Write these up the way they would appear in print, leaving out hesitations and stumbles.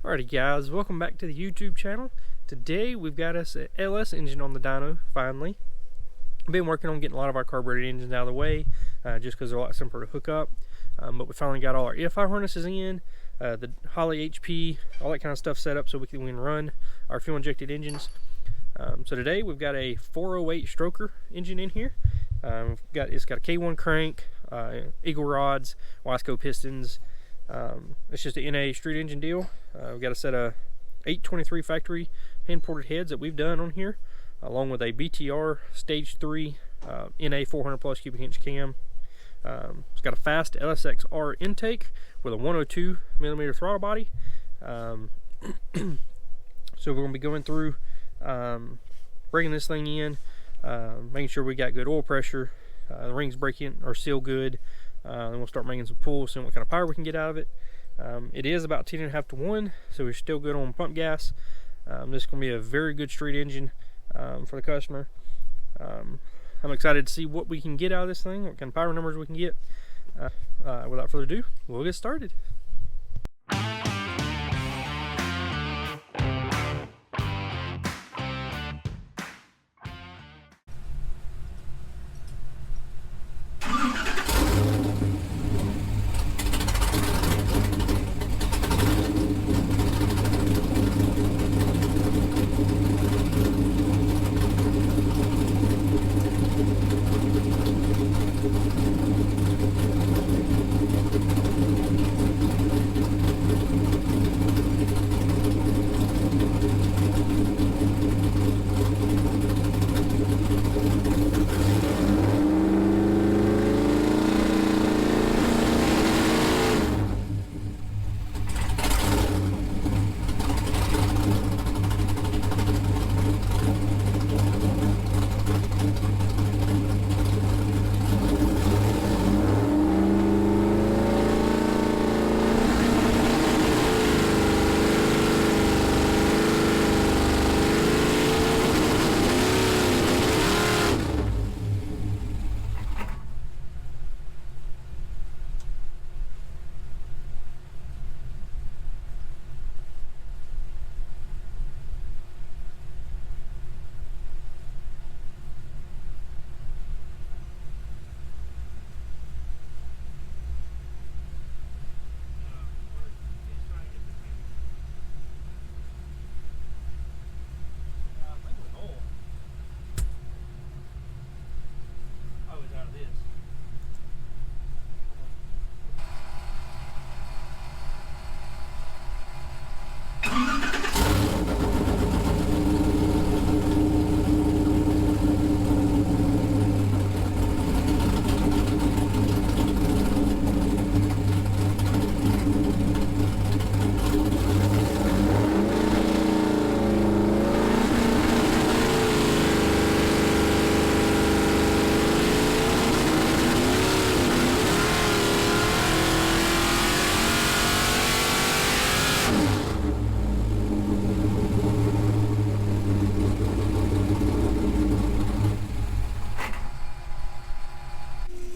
Alrighty guys, welcome back to the YouTube channel. Today we've got us an LS engine on the dyno, finally. I've been working on getting a lot of our carbureted engines out of the way, just because they're a lot simpler to hook up. But we finally got all our EFI harnesses in, the Holley HP, all that kind of stuff set up so we can run our fuel injected engines. So today we've got a 408 stroker engine in here. It's got a K1 crank, Eagle rods, Wasco pistons. It's just an NA street engine deal. We've got a set of 823 factory hand ported heads that we've done on here, along with a BTR stage 3 NA 400 plus cubic inch cam. It's got a fast LSXR intake with a 102 millimeter throttle body. So we're going to be going through bringing this thing in, making sure we got good oil pressure, the rings breaking or seal good. Then we'll start making some pulls, seeing what kind of power we can get out of it. It is about 10.5 to 1, so we're still good on pump gas. This is going to be a very good street engine for the customer. I'm excited to see what we can get out of this thing, what kind of power numbers we can get. Without further ado, we'll get started.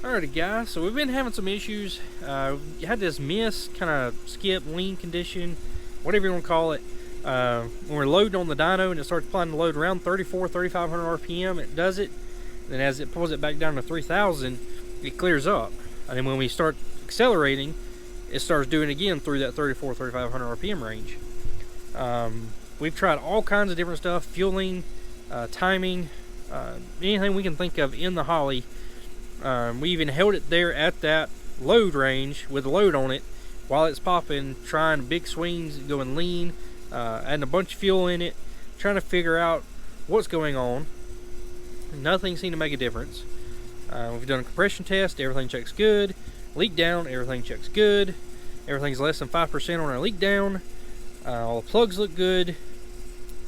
Alrighty guys, so we've been having some issues. You had this miss, kind of skip, lean condition, whatever you want to call it. When we're loading on the dyno and it starts applying the load around 3,500 RPM, it does it. Then as it pulls it back down to 3,000, it clears up. And then when we start accelerating, it starts doing it again through that 3,500 RPM range. We've tried all kinds of different stuff, fueling, timing, anything we can think of in the Holley. We even held it there at that load range with a load on it while it's popping, trying big swings, going lean, adding a bunch of fuel in it, trying to figure out what's going on. Nothing seemed to make a difference. We've done a compression test, everything checks good. Leak down, everything checks good. Everything's less than 5% on our leak down. All the plugs look good.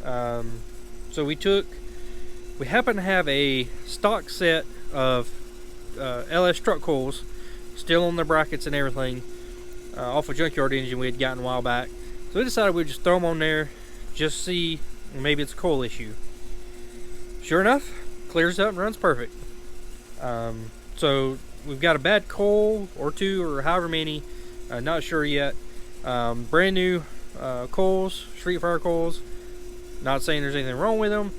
So we happen to have a stock set of LS truck coils still on their brackets and everything, off a junkyard engine we had gotten a while back. So we decided we'd just throw them on there, just see, maybe it's a coil issue. Sure enough, clears up and runs perfect. So we've got a bad coil or two or however many, not sure yet. Brand new coils, street fire coils. Not saying there's anything wrong with them.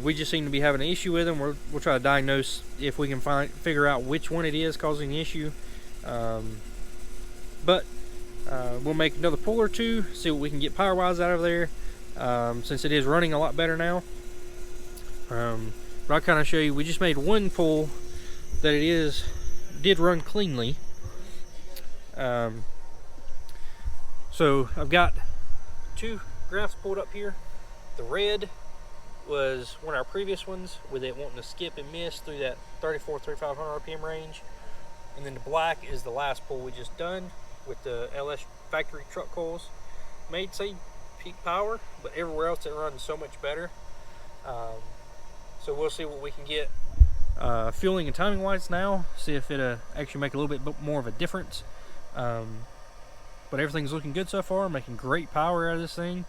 We just seem to be having an issue with them. We'll try to diagnose if we can figure out which one it is causing the issue. But we'll make another pull or two, see what we can get power-wise out of there, since it is running a lot better now. But I'll kind of show you. We just made one pull that did run cleanly. So I've got 2 graphs pulled up here. The red was one of our previous ones with it wanting to skip and miss through that 3500 RPM range. And then the black is the last pull we just done with the LS factory truck coils. Made say peak power, but everywhere else it runs so much better. So we'll see what we can get fueling and timing wise now, see if it actually make a little bit more of a difference. But everything's looking good so far, making great power out of this thing.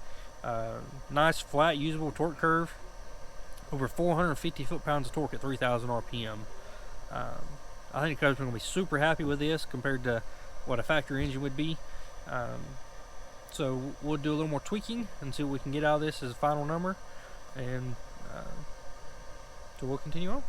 Nice flat usable torque curve, over 450 foot-pounds of torque at 3000 RPM. I think the customer's going to be super happy with this compared to what a factory engine would be. So we'll do a little more tweaking and see what we can get out of this as a final number, and so we'll continue on.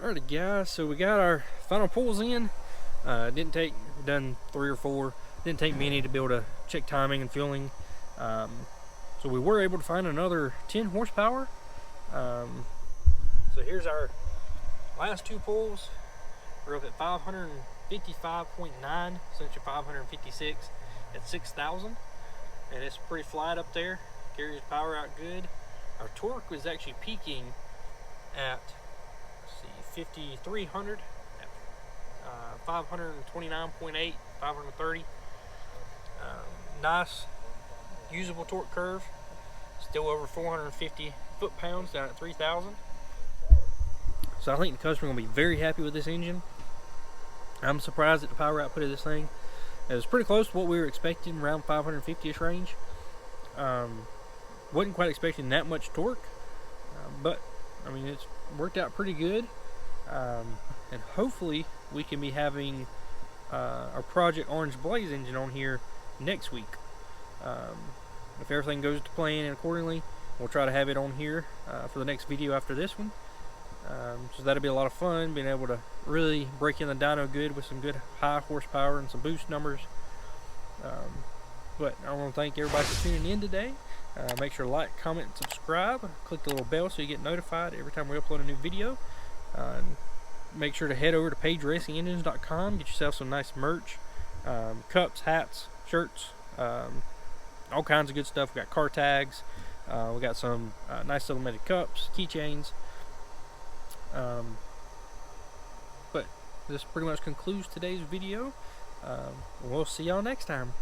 Alrighty guys, so we got our final pulls in. Done 3 or 4. Didn't take many to be able to check timing and fueling. So we were able to find another 10 horsepower. So here's our last 2 pulls. We're up at 555.9, essentially 556 at 6,000. And it's pretty flat up there. Carries power out good. Our torque was actually peaking at 5,300 at 529.8, 530. Nice usable torque curve, still over 450 foot-pounds down at 3,000. So I think the customer will be very happy with this engine. I'm surprised at the power output of this thing. It was pretty close to what we were expecting, around 550-ish range. Wasn't quite expecting that much torque, but I mean it's worked out pretty good. And hopefully we can be having our Project Orange Blaze engine on here next week. If everything goes to plan and accordingly, we'll try to have it on here for the next video after this one. So that'll be a lot of fun, being able to really break in the dyno good with some good high horsepower and some boost numbers. But I want to thank everybody for tuning in today. Make sure to like, comment, and subscribe. Click the little bell so you get notified every time we upload a new video. Make sure to head over to pageracingengines.com, get yourself some nice merch, cups, hats, shirts, all kinds of good stuff. We got car tags, we got some nice supplemented cups, keychains. But this pretty much concludes today's video. We'll see y'all next time.